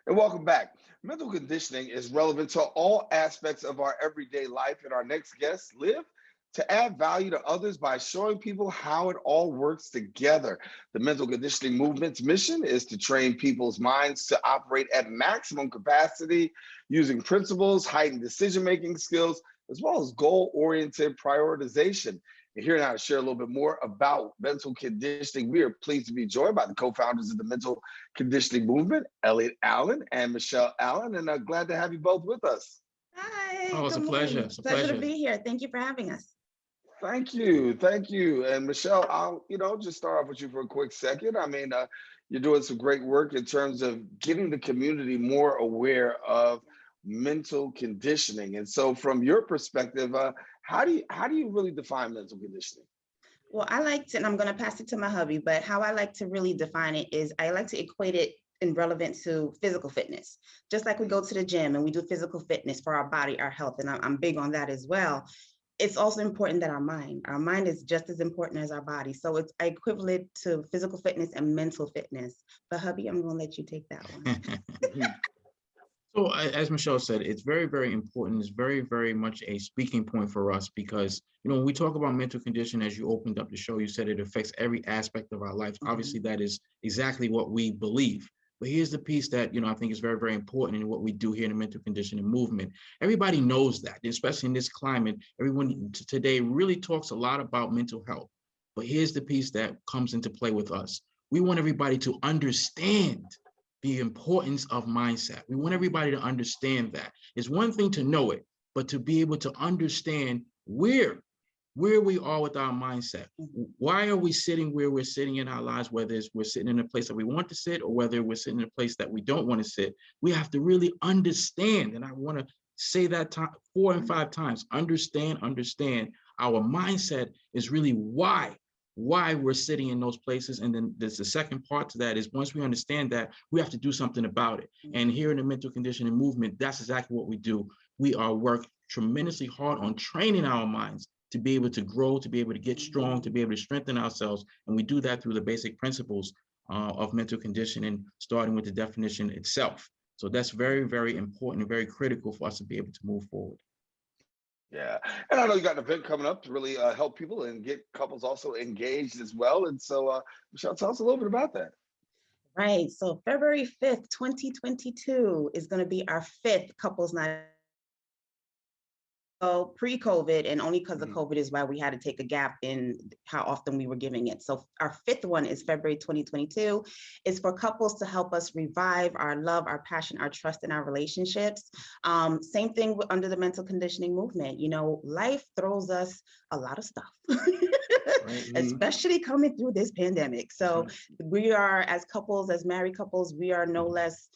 And welcome back. Mental conditioning is relevant to all aspects of our everyday life, and our next guests live to add value to others by showing people how it all works together. The mental conditioning movement's mission is to train people's minds to operate at maximum capacity using principles, heightened decision making skills, as well as goal oriented prioritization. And here now to share a little bit more about mental conditioning, we are pleased to be joined by the co-founders of the mental conditioning movement, Elliot Allen and Michele Allen, and glad to have you both with us. Hi, Oh, it's a good pleasure. morning. It's a Pleasure to pleasure. be here. Thank you for having us. Thank you, thank you. And Michele, I'll just start off with you for a quick second. You're doing some great work in terms of getting the community more aware of mental conditioning. And so, from your perspective, how do you really define mental conditioning? Well, I like to, and I'm going to pass it to my hubby, but how I like to really define it is I like to equate it in relevance to physical fitness. Just like we go to the gym and we do physical fitness for our body, our health, and I'm big on that as well. It's also important that our mind is just as important as our body. So it's equivalent to physical fitness and mental fitness. But hubby, I'm going to let you take that one. So as Michele said, it's very, very important. It's very, very much a speaking point for us because, when we talk about mental condition, as you opened up the show, you said it affects every aspect of our life. Mhm. Obviously, that is exactly what we believe. But here's the piece that, I think is very, very important in what we do here in the mental conditioning movement. Everybody knows that, especially in this climate, everyone today really talks a lot about mental health. But here's the piece that comes into play with us. We want everybody to understand the importance of mindset. We want everybody to understand that. It's one thing to know it, but to be able to understand where we are with our mindset. Why are we sitting where we're sitting in our lives, whether it's we're sitting in a place that we want to sit or whether we're sitting in a place that we don't want to sit. We have to really understand, and I want to say that 4 and 5 times, understand our mindset is really why we're sitting in those places. And then there's the second part to that is once we understand that, we have to do something about it. And here in the mental conditioning movement, that's exactly what we do. We are work tremendously hard on training our minds to be able to grow, to be able to get strong, to be able to strengthen ourselves. And we do that through the basic principles of mental conditioning, starting with the definition itself. So that's very, very important and very critical for us to be able to move forward. Yeah, and I know you got an event coming up to really help people and get couples also engaged as well. And so, Michele, tell us a little bit about that. Right. So February 5th, 2022 is going to be our 5th couples night. So pre-COVID, and only because of COVID is why we had to take a gap in how often we were giving it. So our 5th one is February 2022. It's for couples to help us revive our love, our passion, our trust in our relationships. Same thing under the mental conditioning movement. Life throws us a lot of stuff, right. Especially coming through this pandemic. So we are, as couples, as married couples, we are no less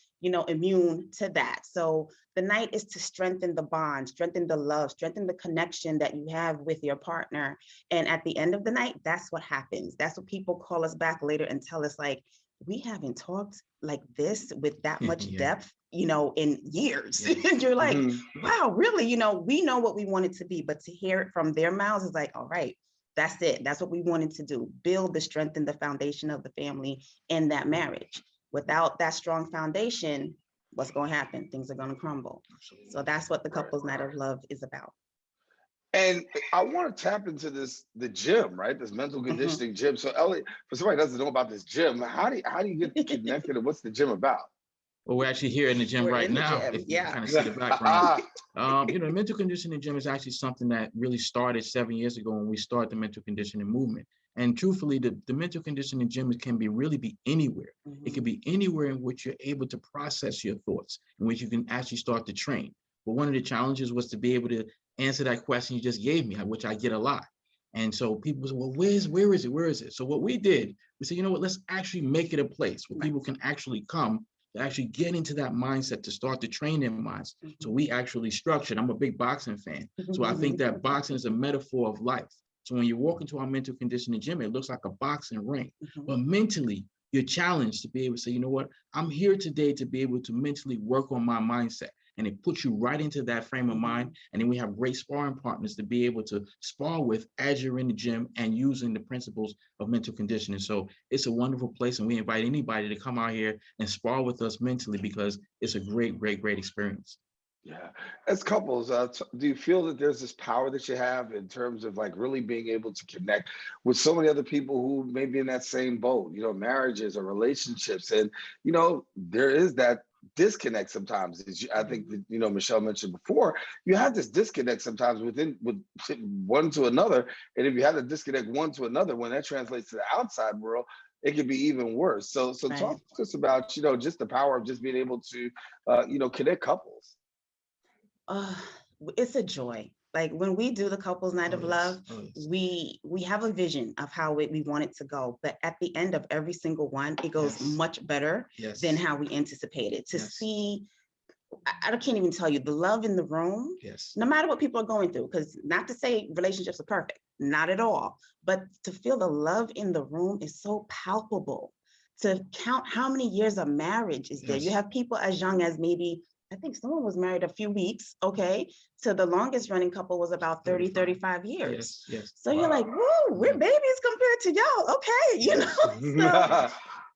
immune to that. So the night is to strengthen the bond, strengthen the love, strengthen the connection that you have with your partner. And at the end of the night, that's what happens. That's what people call us back later and tell us, like, we haven't talked like this with that much depth, in years. And you're like, wow, really? We know what we want it to be, but to hear it from their mouths is like, all right, that's it. That's what we wanted to do. Build the strength and the foundation of the family in that marriage. Without that strong foundation, what's going to happen? Things are going to crumble. So that's what the Couples Night of Love is about. And I want to tap into the gym, right? This mental conditioning gym. So Elliot, for somebody who doesn't know about this gym, how do you get connected and what's the gym about? Well, we're actually here in the gym right now. If you kind of see the background. The mental conditioning gym is actually something that really started 7 years ago when we started the mental conditioning movement. And truthfully, the mental conditioning gym can really be anywhere. It can be anywhere in which you're able to process your thoughts, in which you can actually start to train. But one of the challenges was to be able to answer that question you just gave me, which I get a lot. And so people say, well, where is it? So what we did, we said, let's actually make it a place where people can actually come to actually get into that mindset, to start to train their minds. So we actually structured, I'm a big boxing fan. So I think that boxing is a metaphor of life. So when you walk into our mental conditioning gym, it looks like a boxing ring. But mentally, you're challenged to be able to say, I'm here today to be able to mentally work on my mindset. and it puts you right into that frame of mind. And then we have great sparring partners to be able to spar with as you're in the gym and using the principles of mental conditioning. So it's a wonderful place, and we invite anybody to come out here and spar with us mentally, because it's a great experience. Yeah. As couples, do you feel that there's this power that you have in terms of like really being able to connect with so many other people who may be in that same boat, marriages or relationships? And, there is that disconnect sometimes. I think that, Michele mentioned before, you have this disconnect sometimes with one to another. And if you have a disconnect one to another, when that translates to the outside world, it could be even worse. So Right. talk to us about, just the power of just being able to, connect couples. Uh, it's a joy. Like when we do the couples night Oh, of yes. love, Oh, yes. we have a vision of how we want it to go. But at the end of every single one, it goes Yes. much better Yes. than how we anticipated. To Yes. see, I can't even tell you the love in the room, Yes. no matter what people are going through. Because not to say relationships are perfect, not at all. But to feel the love in the room is so palpable. To count how many years of marriage is there. You Yes. have people as young as maybe, I think someone was married a few weeks, okay? So the longest running couple was about 30, 35 years. Yes. So you're like, whoa, we're babies compared to y'all, okay?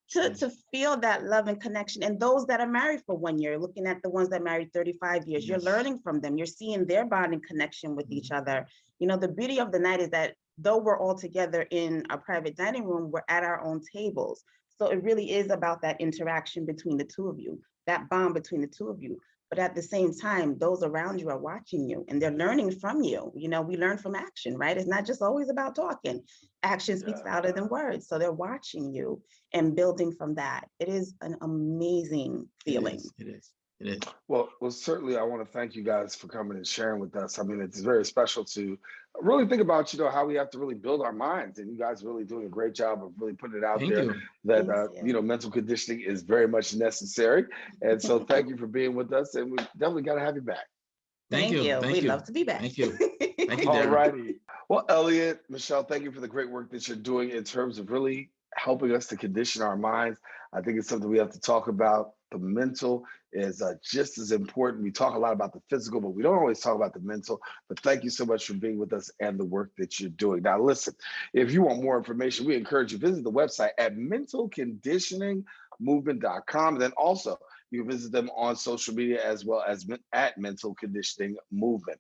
So to feel that love and connection, and those that are married for 1 year, looking at the ones that married 35 years, you're Yes. learning from them. You're seeing their bonding connection with each other. The beauty of the night is that though we're all together in a private dining room, we're at our own tables. So it really is about that interaction between the two of you, that bond between the two of you. But at the same time, those around you are watching you and they're learning from you. We learn from action, right? It's not just always about talking. Action speaks louder than words. So they're watching you and building from that. It is an amazing feeling. It is. It is. Well, certainly I want to thank you guys for coming and sharing with us. I mean, it's very special to really think about, how we have to really build our minds. And you guys really doing a great job of really putting it out Thank there you. that, Thank you. mental conditioning is very much necessary. And so thank you for being with us. And we definitely got to have you back. Thank you. Thank We'd you. love to be back. Thank you. Thank you, All Daren. righty. Well, Elliot, Michele, thank you for the great work that you're doing in terms of really helping us to condition our minds. I think it's something we have to talk about. The mental is just as important. We talk a lot about the physical, but we don't always talk about the mental. But thank you so much for being with us and the work that you're doing. Now, listen, if you want more information, we encourage you to visit the website at mentalconditioningmovement.com. And then also, you can visit them on social media as well as at Mental Conditioning Movement.